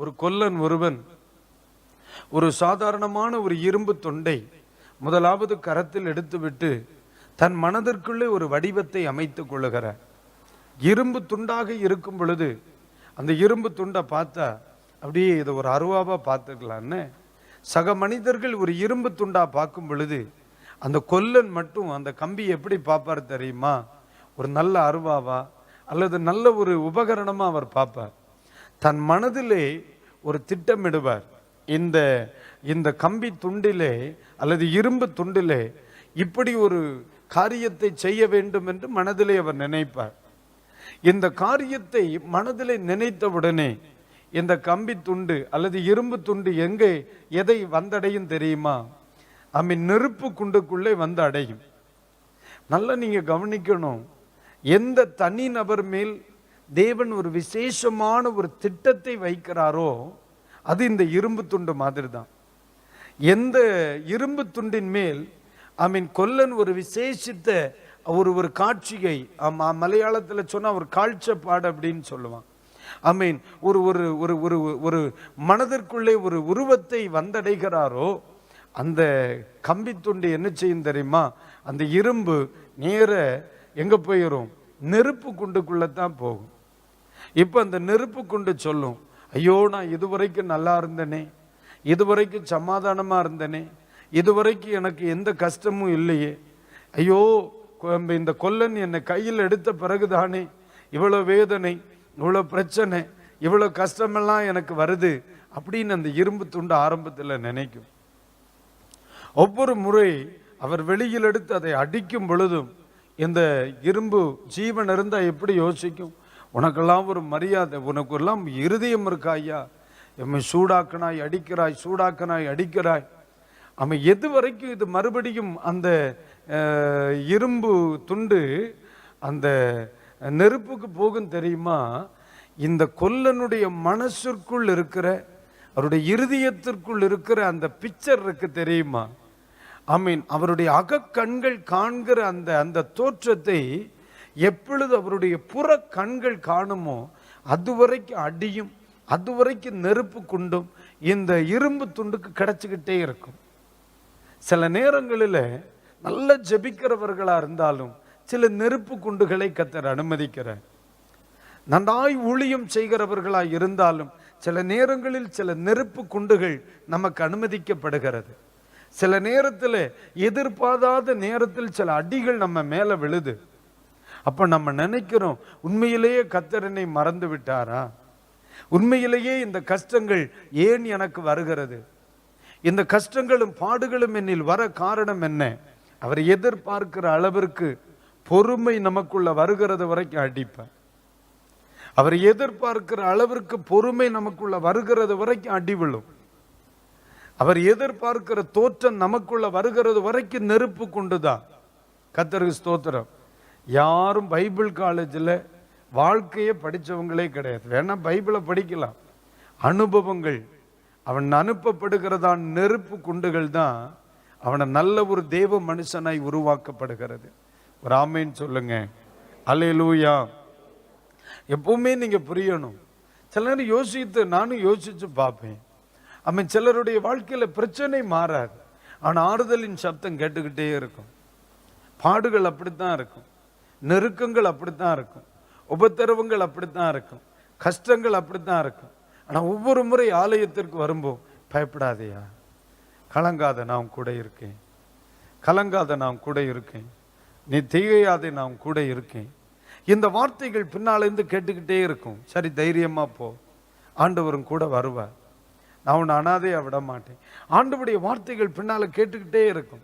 ஒரு கொல்லன் ஒருவன் ஒரு சாதாரணமான ஒரு இரும்பு தொண்டை முதலாவது கரத்தில் எடுத்துவிட்டு தன் மனதிற்குள்ளே ஒரு வடிவத்தை அமைத்துக் கொள்ளுகிறார். இரும்பு துண்டாக இருக்கும் பொழுது அந்த இரும்பு துண்டை பார்த்தா அப்படியே இதை ஒரு அருவாவா பார்த்துக்கலான்னு சக மனிதர்கள் ஒரு இரும்பு துண்டா பார்க்கும் பொழுது அந்த கொல்லன் மட்டும் அந்த கம்பி எப்படி பார்ப்பார் தெரியுமா? ஒரு நல்ல அருவாவா அல்லது நல்ல ஒரு உபகரணமா அவர் பார்ப்பார். தன் மனதிலே ஒரு திட்டமிடுவார். இந்த இந்த கம்பி துண்டிலே அல்லது இரும்பு துண்டிலே இப்படி ஒரு காரியத்தை செய்ய வேண்டும் என்று மனதிலே அவர் நினைப்பார். இந்த காரியத்தை மனதிலே நினைத்தவுடனே இந்த கம்பி துண்டு அல்லது இரும்பு துண்டு எங்கே எதை வந்தடையும் தெரியுமா? நெருப்பு குண்டுக்குள்ளே வந்து அடையும். நல்லா நீங்க கவனிக்கணும். எந்த தனி நபர் மேல் தேவன் ஒரு விசேஷமான ஒரு திட்டத்தை வைக்கிறாரோ அது இந்த இரும்பு துண்டு மாதிரி தான். எந்த இரும்பு துண்டின் மேல் கொல்லன் ஒரு விசேஷித்த ஒரு காட்சியை மலையாளத்தில் சொன்னா ஒரு காட்சப்பாடு அப்படின்னு சொல்லுவான். ஒரு ஒரு ஒரு ஒரு ஒரு மனதிற்குள்ளே ஒரு உருவத்தை வந்தடைகிறாரோ அந்த கம்பி துண்டு என்ன செய்யும் தெரியுமா? அந்த இரும்பு நேர எங்க போயிரும்? நெருப்பு குண்டுக்குள்ளதான் போகும். இப்ப அந்த நெருப்பு குண்டு சொல்லும், ஐயோ நான் இதுவரைக்கும் நல்லா இருந்தேனே, இதுவரைக்கும் சமாதானமா இருந்தேனே, இதுவரைக்கும் எனக்கு எந்த கஷ்டமும் இல்லையே, ஐயோ இந்த கொல்லன் என்னை கையில் எடுத்த பிறகுதானே இவ்வளவு வேதனை, இவ்வளவு பிரச்சனை, இவ்வளவு கஷ்டமெல்லாம் எனக்கு வருது அப்படின்னு அந்த இரும்பு துண்டு ஆரம்பத்தில் நினைக்கும். ஒவ்வொரு முறை அவர் வெளியில் எடுத்து அதை அடிக்கும் பொழுதும் இந்த இரும்பு ஜீவன் இருந்தா எப்படி யோசிக்கும்? உனக்கெல்லாம் ஒரு மரியாதை, உனக்கு எல்லாம் இருதயம் இருக்கா ஐயா, எம்மை சூடாக்கினாய் அடிக்கிறாய், சூடாக்கினாய் அடிக்கிறாய். எது வரைக்கும் இது மறுபடியும் அந்த இரும்பு துண்டு அந்த நெருப்புக்கு போகும் தெரியுமா? இந்த கொல்லனுடைய மனசிற்குள் இருக்கிற அவருடைய இருதயத்திற்குள் இருக்கிற அந்த பிக்சர் இருக்கு தெரியுமா? அவருடைய அகக்கண்கள் காண்கிற அந்த அந்த தோற்றத்தை எப்பொழுது அவருடைய புற கண்கள் காணுமோ அதுவரைக்கும் அடியும், அதுவரைக்கும் நெருப்பு குண்டும் இந்த இரும்பு துண்டுக்கு கிடைச்சிக்கிட்டே இருக்கும். சில நேரங்களில் நல்ல ஜெபிக்கிறவர்களா இருந்தாலும் சில நெருப்பு குண்டுகளை கர்த்தர் அனுமதிக்கிறார். நன்றாய் ஊழியம் செய்கிறவர்களா இருந்தாலும் சில நேரங்களில் சில நெருப்பு குண்டுகள் நமக்கு அனுமதிக்கப்படுகிறது. சில நேரத்தில் எதிர்பாராத நேரத்தில் சில அடிகள் நம்ம மேல விழுது. அப்ப நம்ம நினைக்கிறோம், உண்மையிலேயே கர்த்தர் என்னை மறந்து விட்டாரா? உண்மையிலேயே இந்த கஷ்டங்கள் ஏன் எனக்கு வருகிறது? இந்த கஷ்டங்களும் பாடுகளும் என்னில் வர காரணம் என்ன? அவர் எதிர்பார்க்கிற அளவிற்கு பொறுமை நமக்குள்ள வருகிறது வரைக்கும் அடிப்பார். அவர் எதிர்பார்க்கிற அளவிற்கு பொறுமை நமக்குள்ள வருகிறது வரைக்கும் அடி விழும். அவர் எதிர்பார்க்கிற தோற்றம் நமக்குள்ள வருகிறது வரைக்கும் நெருப்பு கொண்டுதான். கர்த்தருக்கு ஸ்தோத்திரம். யாரும் பைபிள் காலேஜில் வாழ்க்கையை படித்தவங்களே கிடையாது. வேணா பைபிளை படிக்கலாம். அனுபவங்கள், அவன் அனுப்பப்படுகிறதான் நெருப்பு குண்டுகள் தான் அவனை நல்ல ஒரு தேவ மனுஷனாய் உருவாக்கப்படுகிறது. ஒரு ஆமேன் சொல்லுங்க. அல்லேலூயா. எப்பவுமே நீங்க புரியணும். சில நேரம் யோசித்து நானும் யோசிச்சு பார்ப்பேன். சிலருடைய வாழ்க்கையில பிரச்சனை மாறாது, ஆனா ஆறுதலின் சப்தம் கேட்டுக்கிட்டே இருக்கும். பாடுகள் அப்படித்தான் இருக்கும், நெருக்கங்கள் அப்படித்தான் இருக்கும், உபத்திரவங்கள் அப்படித்தான் இருக்கும், கஷ்டங்கள் அப்படித்தான் இருக்கும். ஆனா ஒவ்வொரு முறை ஆலயத்திற்கு வரும்போது பயப்படாதையா, கலங்காத, நான் கூட இருக்கேன், கலங்காத, நான் கூட இருக்கேன், நீ திகையாதே, நான் கூட இருக்கேன். இந்த வார்த்தைகள் பின்னாலேருந்து கேட்டுக்கிட்டே இருக்கும். சரி, தைரியமா போ, ஆண்டவரும் கூட வருவார், நான் உன்னை அனாதையா விட மாட்டேன். ஆண்டவருடைய வார்த்தைகள் பின்னால கேட்டுக்கிட்டே இருக்கும்.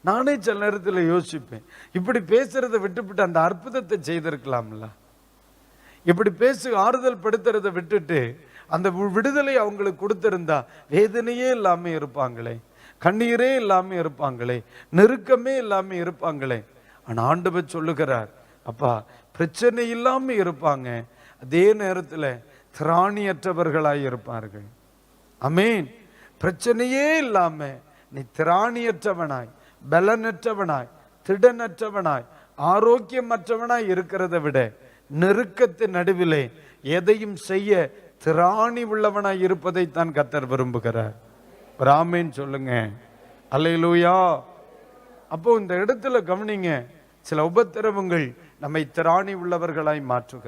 நானே சில நேரத்தில் யோசிப்பேன், இப்படி பேசுறதை விட்டுவிட்டு அந்த அற்புதத்தை செய்திருக்கலாம்ல. இப்படி பேசி ஆறுதல் படுத்துறதை விட்டுட்டு அந்த விடுதலை அவங்களுக்கு கொடுத்திருந்தா வேதனையே இல்லாம இருப்பாங்களே, கண்ணீரே இல்லாம இருப்பாங்களே, நெருக்கமே இல்லாம இருப்பாங்களே. ஆனா ஆண்டவர் சொல்லுகிறார், அப்பா பிரச்சனை இல்லாம இருப்பாங்க, அதே நேரத்தில் திராணியற்றவர்களாய் இருப்பார்கள். ஆமென். பிரச்சனையே இல்லாம நீ திராணியற்றவனாய், பலனற்றவனாய், திடனற்றவனாய், ஆரோக்கியமற்றவனாய் இருக்கிறத விட நெருக்கத்தின் நடுவிலே எதையும் செய்ய திராணி உள்ளவனாய் இருப்பதைத்தான் கர்த்தர் விரும்புகிறார். ஆமென் சொல்லுங்க. அல்லேலூயா. அப்போ இந்த இடத்துல கவனிங்க, சில உபத்திரவங்கள் நம்மை திராணி உள்ளவர்களாய் மாற்றுகிறது.